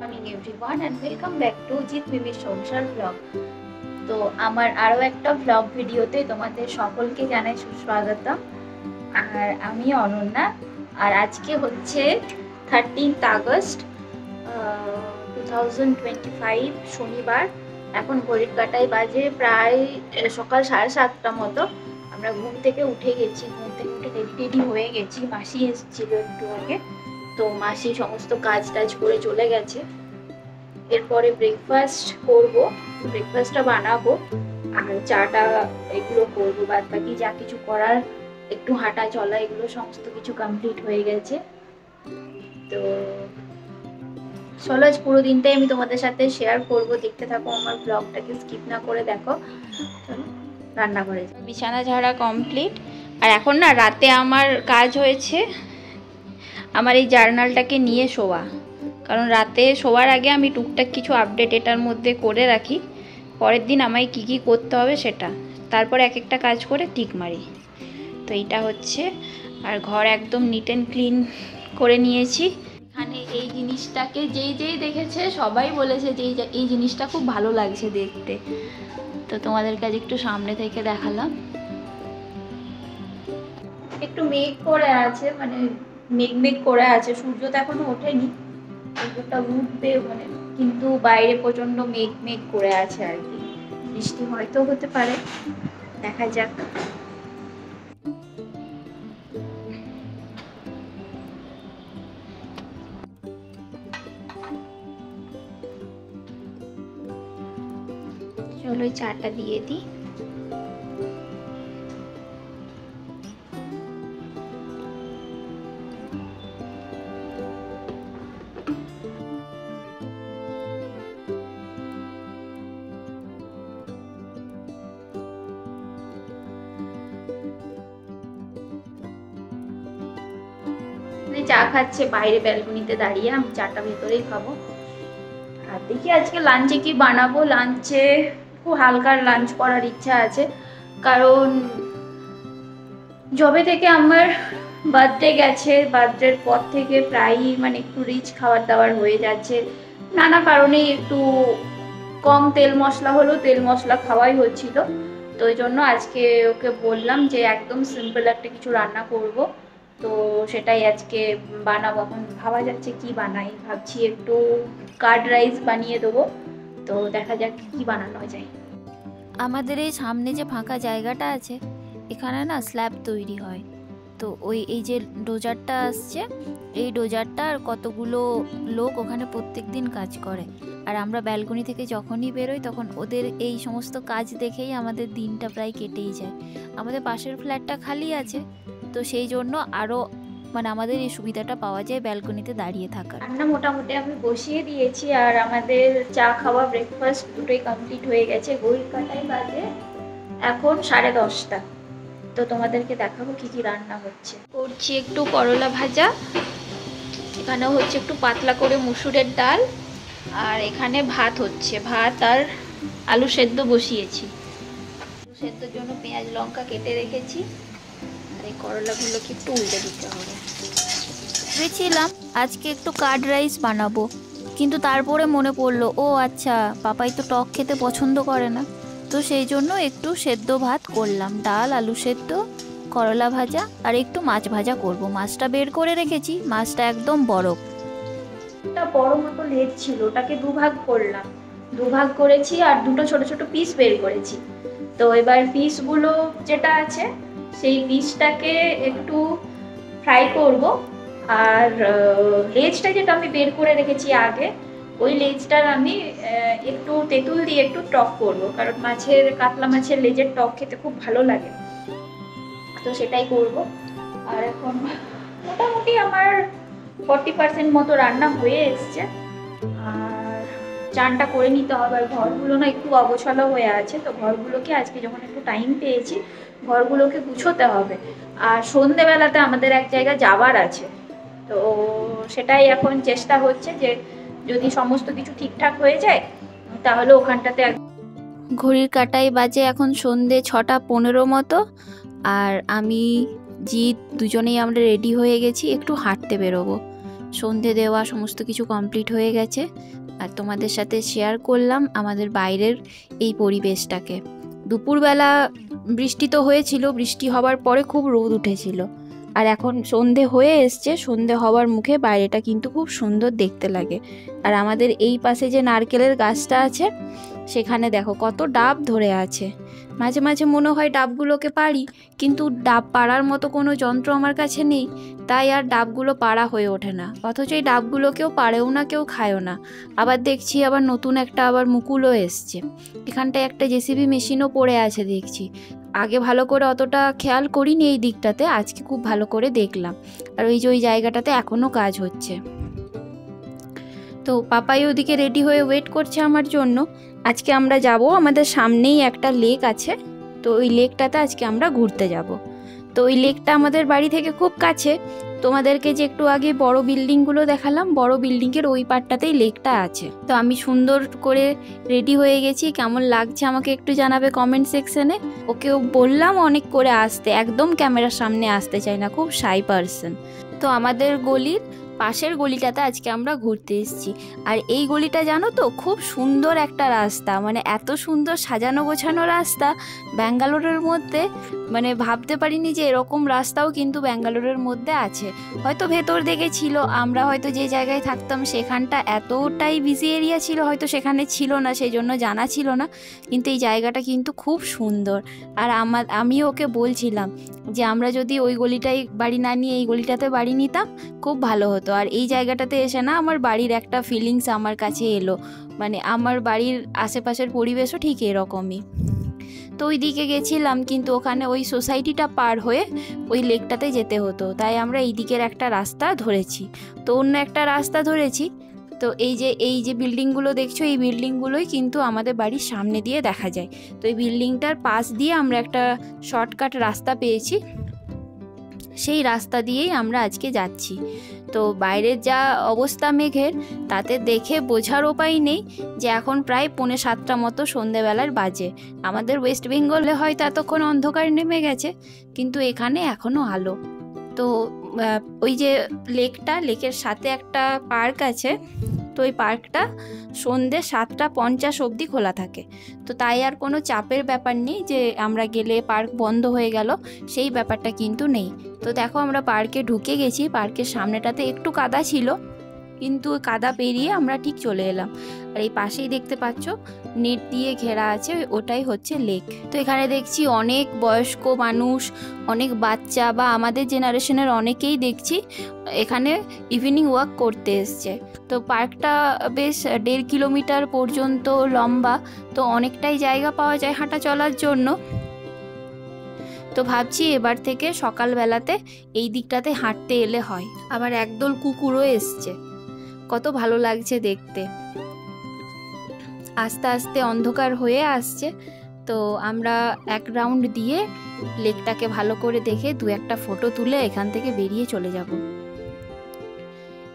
Morning everyone and welcome back to Jeet মিমির সংসার blog. তো আমার আরও একটা ব্লগ ভিডিওতে তোমাদের সকলকে জানাই সুস্বাগতম। আর আমি অনন্যা। আর আজকে হচ্ছে 13th আগস্ট 2025 শনিবার। এখন ঘড়ির কাঁটায় বাজে প্রায় সকাল 7:30টা মতো। আমরা ঘুম থেকে উঠে গেছি, ঘুম থেকে উঠে রেডি হয়ে গেছি। মাসি এসেছিল একটু আগে, তো মাসি সমস্ত কাজ টাজ করে চলে গেছে। এরপরে ব্রেকফাস্ট করব, ব্রেকফাস্টটা বানাবো আর চাটা এগুলো করবো। বাদ বাকি যা কিছু করার, একটু হাঁটা চলা, এগুলো সমস্ত কিছু কমপ্লিট হয়ে গেছে। তো চলো আজ পুরো দিনটাই আমি তোমাদের সাথে শেয়ার করব, দেখতে থাকো আমার ব্লগটাকে, স্কিপ না করে দেখো। চলো রান্না করে যাই। বিছানা ঝাড়া কমপ্লিট। আর এখন না রাতে আমার কাজ হয়েছে আমার এই জার্নালটাকে নিয়ে শোয়া, কারণ রাতে শোয়ার আগে আমি টুকটাক কিছু আপডেট এটার মধ্যে করে রাখি, পরের দিন আমায় কী কী করতে হবে সেটা, তারপর এক একটা কাজ করে টিক মারি। তো এইটা হচ্ছে। আর ঘর একদম নিট অ্যান্ড ক্লিন করে নিয়েছি। এখানে এই জিনিসটাকে যেই দেখেছে সবাই বলেছে যে এই জিনিসটা খুব ভালো লাগছে দেখতে। তো তোমাদের কাছে একটু সামনে থেকে দেখালাম। একটু মেঘ করে আছে, মানে মেঘ করে আছে, সূর্য তো এখনো ওঠেনি, সূর্যটা উঠবে মানে, কিন্তু বাইরে প্রচন্ড মেঘ করে আছে আর কি। বৃষ্টি হয়তো হতে পারে, দেখা যাক। চলো চাটা দিয়ে দিই। চা খাচ্ছে বাইরে ব্যালকনিতে দাঁড়িয়ে, আমি চাটা ভেতরেই খাবো। আর দেখি আজকে লাঞ্চে কি বানাবো। লাঞ্চে খুব হালকা লাঞ্চ করার ইচ্ছা আছে, কারণ যবে থেকে আমার বার্থডে গেছে, বার্থডের পর থেকে প্রায়ই মানে একটু রিচ খাবার দাবার হয়ে যাচ্ছে। নানা কারণেই একটু কম তেল মশলা হলেও তেল মশলা খাওয়াই হচ্ছিল। তো ওই জন্য আজকে ওকে বললাম যে একদম সিম্পল একটা কিছু রান্না করব। তো সেটাই আজকে বানাবো। এখন ভাবা যাচ্ছে কি বানাই, ভাবছি একটু কার্ড রাইস বানিয়ে দেবো। তো দেখা যাক কি বানানো যায়। আমাদের এই সামনে যে ফাঁকা জায়গাটা আছে, এখানে না স্ল্যাব তৈরি হয়। তো এই যে ডোজারটা আসছে, এই ডোজারটা আর কতগুলো লোক ওখানে প্রত্যেক দিন কাজ করে। আর আমরা ব্যালকনি থেকে যখনই বেরোই তখন ওদের এই সমস্ত কাজ দেখেই আমাদের দিনটা প্রায় কেটেই যায়। আমাদের পাশের ফ্ল্যাটটা খালি আছে, তো সেই জন্য আরও মানে আমাদের এই সুবিধাটা পাওয়া যায় ব্যালকনিতে দাঁড়িয়ে থাকার। রান্না মোটামুটি আমি বসিয়ে দিয়েছি, আর আমাদের চা খাওয়া ব্রেকফাস্ট দুটোই কমপ্লিট হয়ে গেছে। ঘড়ির কাঁটায় বাজে এখন 10:30। তো তোমাদেরকে দেখাবো কি কি রান্না হচ্ছে। করছি একটু করলা ভাজা, এখানে হচ্ছে একটু পাতলা করে মুসুরের ডাল, আর এখানে ভাত হচ্ছে, ভাত আর আলু সেদ্ধ বসিয়েছি। আলু সেদ্ধর জন্য পেঁয়াজ লঙ্কা কেটে রেখেছি, আর এই করলাগুলোকে একটু উল্টে দিতে হবে। ভেবেছিলাম আজকে একটু কার্ড রাইস বানাবো, কিন্তু তারপরে মনে পড়লো ও আচ্ছা, পাপাই তো টক খেতে পছন্দ করে না। তো সেই জন্য একটু সেদ্ধ ভাত করলাম, ডাল আলু সেদ্ধ করলা ভাজা আর একটু মাছ ভাজা করব। মাছটা বের করে রেখেছি, মাছটা একদম বরফ। একটা বড় মতো লেজ ছিল, ওটাকে দুভাগ করলাম, দুভাগ করেছি আর দুটো ছোট ছোট পিস বের করেছি। তো এবার পিসগুলো যেটা আছে সেই পিসটাকে একটু ফ্রাই করব। আর লেজটা যেটা আমি বের করে রেখেছি আগে, ওই লেজটার আমি একটু তেঁতুল দিয়ে একটু টক করব, কারণ কাতলা মাছের লেজের টক খেতে খুব ভালো লাগে। তো সেটাই করব। আর এখন মোটামুটি আমার 40% মতো রান্না হয়ে এসছে। আর চানটা করে নিতে হবে। আর ঘরগুলো না একটু অগোছালো হয়ে আছে, তো ঘরগুলোকে আজকে যখন একটু টাইম পেয়েছি ঘরগুলোকে গুছোতে হবে। আর সন্ধেবেলাতে আমাদের এক জায়গায় যাওয়ার আছে, তো সেটাই এখন চেষ্টা হচ্ছে যে যদি সমস্ত কিছু ঠিকঠাক হয়ে যায় তাহলে ওখানটাতে। ঘড়ির কাঁটায় বাজে এখন সন্ধে 6:15 মতো। আর আমি জিৎ দুজনেই আমরা রেডি হয়ে গেছি, একটু হাঁটতে বেরোবো। সন্ধে দেওয়া সমস্ত কিছু কমপ্লিট হয়ে গেছে। আর তোমাদের সাথে শেয়ার করলাম আমাদের বাইরের এই পরিবেশটাকে। দুপুরবেলা বৃষ্টি তো হয়েছিল, বৃষ্টি হওয়ার পরে খুব রোদ উঠেছিল। আর এখন সন্ধে হয়ে এসছে, সন্ধে হওয়ার মুখে বাইরেটা কিন্তু খুব সুন্দর দেখতে লাগে। আর আমাদের এই পাশে যে নারকেলের গাছটা আছে সেখানে দেখো কত ডাব ধরে আছে। মাঝে মাঝে মনে হয় ডাবগুলোকে পারি, কিন্তু ডাব পাড়ার মতো কোনো যন্ত্র আমার কাছে নেই, তাই আর ডাবগুলো পাড়া হয়ে ওঠে না। অথচ এই ডাবগুলো কেউ পাড়েও না, কেউ খায়ও না। আবার দেখছি আবার নতুন একটা আবার মুকুলও এসছে। এখানটায় একটা জেসিবি মেশিনও পড়ে আছে দেখছি। আগে ভালো করে অতটা খেয়াল করিনি এই দিকটাতে, আজকে খুব ভালো করে দেখলাম। আর ওই যে ওই জায়গাটাতে এখনও কাজ হচ্ছে। তো পাপাই ওদিকে রেডি হয়ে ওয়েট করছে আমার জন্য। আজকে আমরা যাব, আমাদের সামনেই একটা লেক আছে, তো ওই লেকটাতে আজকে আমরা ঘুরতে যাব। তো ওই লেকটা আমাদের বাড়ি থেকে খুব কাছে। তোমাদেরকে যে একটু আগে বড় বিল্ডিংগুলো দেখালাম, বড় বিল্ডিংয়ের ওই পাটটাতেই লেকটা আছে। তো আমি সুন্দর করে রেডি হয়ে গেছি, কেমন লাগছে আমাকে একটু জানাবে কমেন্ট সেকশনে। ওকেও বললাম অনেক করে আসতে, একদম ক্যামেরার সামনে আসতে চাই না, খুব শাই পার্সন। তো আমাদের গলির পাশের গলিটাতে আজকে আমরা ঘুরতে এসেছি। আর এই গলিটা জানো তো, খুব সুন্দর একটা রাস্তা, মানে এত সুন্দর সাজানো গোছানো রাস্তা ব্যাঙ্গালোরের মধ্যে, মানে ভাবতে পারিনি যে এরকম রাস্তাও কিন্তু ব্যাঙ্গালোরের মধ্যে আছে। হয়তো ভেতর দিকে ছিল, আমরা হয়তো যে জায়গায় থাকতাম সেখানটা এতটাই বিজি এরিয়া ছিল, হয়তো সেখানে ছিল না, সেই জন্য জানা ছিল না। কিন্তু এই জায়গাটা কিন্তু খুব সুন্দর। আর আমিও ওকে বলছিলাম যে আমরা যদি ওই গলিটাই বাড়ি না নিয়ে এই গলিটাতে বাড়ি নিতাম খুব ভালো হতো। আর এই জায়গাটাতে এসে না আমার বাড়ির একটা ফিলিংস আমার কাছে এলো, মানে আমার বাড়ির আশেপাশের পরিবেশও ঠিক এরকমই। তো ওই দিকে গেছিলাম, কিন্তু ওখানে ওই সোসাইটিটা পার হয়ে ওই লেকটাতে যেতে হতো, তাই আমরা এই দিকের একটা রাস্তা ধরেছি। তো অন্য একটা রাস্তা ধরেছি। তো এই যে বিল্ডিংগুলো দেখছো, এই বিল্ডিংগুলোই কিন্তু আমাদের বাড়ির সামনে দিয়ে দেখা যায়। তো এই বিল্ডিংটার পাশ দিয়ে আমরা একটা শর্টকাট রাস্তা পেয়েছি, সেই রাস্তা দিয়েই আমরা আজকে যাচ্ছি। তো বাইরের যা অবস্থা মেঘের, তাতে দেখে বোঝার উপায় নেই যে এখন প্রায় 6:45 মতো সন্ধেবেলার বাজে। আমাদের ওয়েস্ট বেঙ্গলে হয়তো এতক্ষণ অন্ধকার নেমে গেছে, কিন্তু এখানে এখনও আলো। তো ওই যে লেকের সাথে একটা পার্ক আছে, তো ওই পার্কটা সন্ধ্যে 7:50 অবধি খোলা থাকে। তো তাই আর কোনো চাপের ব্যাপার নেই যে আমরা গেলে পার্ক বন্ধ হয়ে গেল, সেই ব্যাপারটা কিন্তু নেই। তো দেখো আমরা পার্কে ঢুকে গেছি। পার্কের সামনেটাতে একটু কাদা ছিল, কিন্তু কাদা পেরিয়ে আমরা ঠিক চলে এলাম। আর এই পাশেই দেখতে পাচ্ছ নেট দিয়ে ঘেরা আছে, ওটাই হচ্ছে লেক। তো এখানে দেখছি অনেক বয়স্ক মানুষ, অনেক বাচ্চা বা আমাদের জেনারেশনের অনেকেই দেখছি এখানে ইভিনিং ওয়াক করতে এসছে। তো পার্কটা বেশ 1.5 কিলোমিটার পর্যন্ত লম্বা, তো অনেকটাই জায়গা পাওয়া যায় হাঁটা চলার জন্য। তো ভাবছি এবার থেকে সকালবেলাতে এই দিকটাতে হাঁটতে এলে হয়। আবার একদল কুকুরও এসছে, কত ভালো লাগছে দেখতে। আস্তে আস্তে অন্ধকার হয়ে আসছে, তো আমরা এক রাউন্ড দিয়ে লেকটাকে ভালো করে দেখে 2-1টা ফটো তুলে এখান থেকে বেরিয়ে চলে যাব।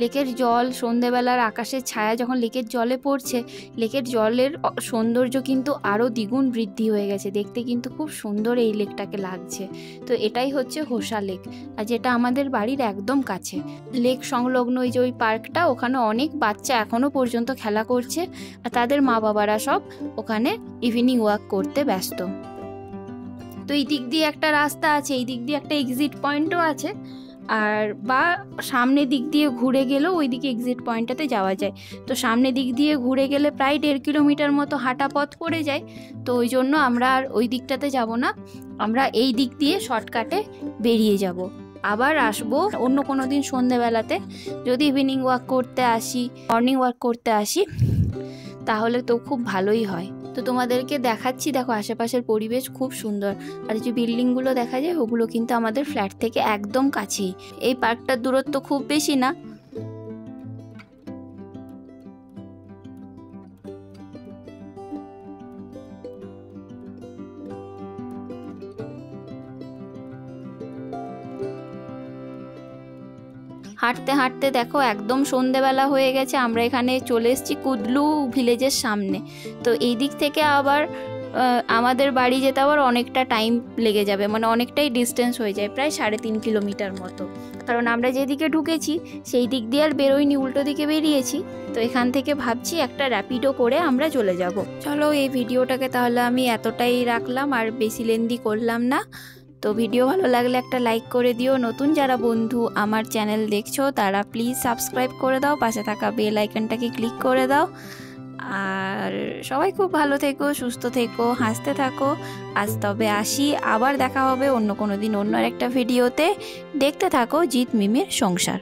লেকের জল, সন্ধেবেলার আকাশের ছায়া যখন লেকের জলে পড়ছে, লেকের জলের সৌন্দর্য কিন্তু আরও দ্বিগুণ বৃদ্ধি হয়ে গেছে। দেখতে কিন্তু খুব সুন্দর এই লেকটাকে লাগছে। তো এটাই হচ্ছে হোসা লেক, আর যেটা আমাদের বাড়ির একদম কাছে। লেক সংলগ্ন ওই যে ওই পার্কটা, ওখানে অনেক বাচ্চা এখনও পর্যন্ত খেলা করছে, আর তাদের মা বাবারা সব ওখানে ইভিনিং ওয়াক করতে ব্যস্ত। তো এই দিক দিয়ে একটা রাস্তা আছে, এই দিক দিয়ে একটা এক্সিট পয়েন্টও আছে, আর বা সামনের দিক দিয়ে ঘুরে গেলেও ওই দিকে এক্সিট পয়েন্টটাতে যাওয়া যায়। তো সামনের দিক দিয়ে ঘুরে গেলে প্রায় 1.5 কিলোমিটার মতো হাঁটা পথ পড়ে যায়। তো ওই জন্য আমরা আর ওই দিকটাতে যাব না, আমরা এই দিক দিয়ে শর্টকাটে বেরিয়ে যাব। আবার আসবো অন্য কোনো দিন সন্ধেবেলাতে, যদি ইভিনিং ওয়াক করতে আসি, মর্নিং ওয়াক করতে আসি, তাহলে তো খুব ভালোই হয়। তো তোমাদেরকে দেখাচ্ছি, দেখো আশেপাশের পরিবেশ খুব সুন্দর। আর যে বিল্ডিংগুলো দেখা যায় ওগুলো কিন্তু আমাদের ফ্ল্যাট থেকে একদম কাছেই। এই পার্কটার দূরত্ব খুব বেশি না। হাঁটতে হাঁটতে দেখো একদম সন্ধেবেলা হয়ে গেছে। আমরা এখানে চলে এসেছি কুদলু ভিলেজের সামনে। তো এই দিক থেকে আবার আমাদের বাড়ি যেতে আবার অনেকটা টাইম লেগে যাবে, মানে অনেকটাই ডিস্টেন্স হয়ে যায়, প্রায় 3.5 কিলোমিটার মতো। কারণ আমরা যেদিকে ঢুকেছি সেই দিক দিয়ে আর বেরোইনি, উল্টো দিকে বেরিয়েছি। তো এখান থেকে ভাবছি একটা র্যাপিডো করে আমরা চলে যাব। চলো এই ভিডিওটাকে তাহলে আমি এতটাই রাখলাম, আর বেশি লেন্দি করলাম না। তো ভিডিও ভালো লাগলে একটা লাইক করে দিও। নতুন যারা বন্ধু আমার চ্যানেল দেখছো তারা প্লিজ সাবস্ক্রাইব করে দাও, পাশে থাকা বেল আইকনটাকে ক্লিক করে দাও। আর সবাই খুব ভালো থেকো, সুস্থ থেকো, হাসতে থাকো। আজ তবে আসি, আবার দেখা হবে অন্য কোনো দিন অন্য একটা ভিডিওতে। দেখতে থাকো জিৎ মিমির সংসার।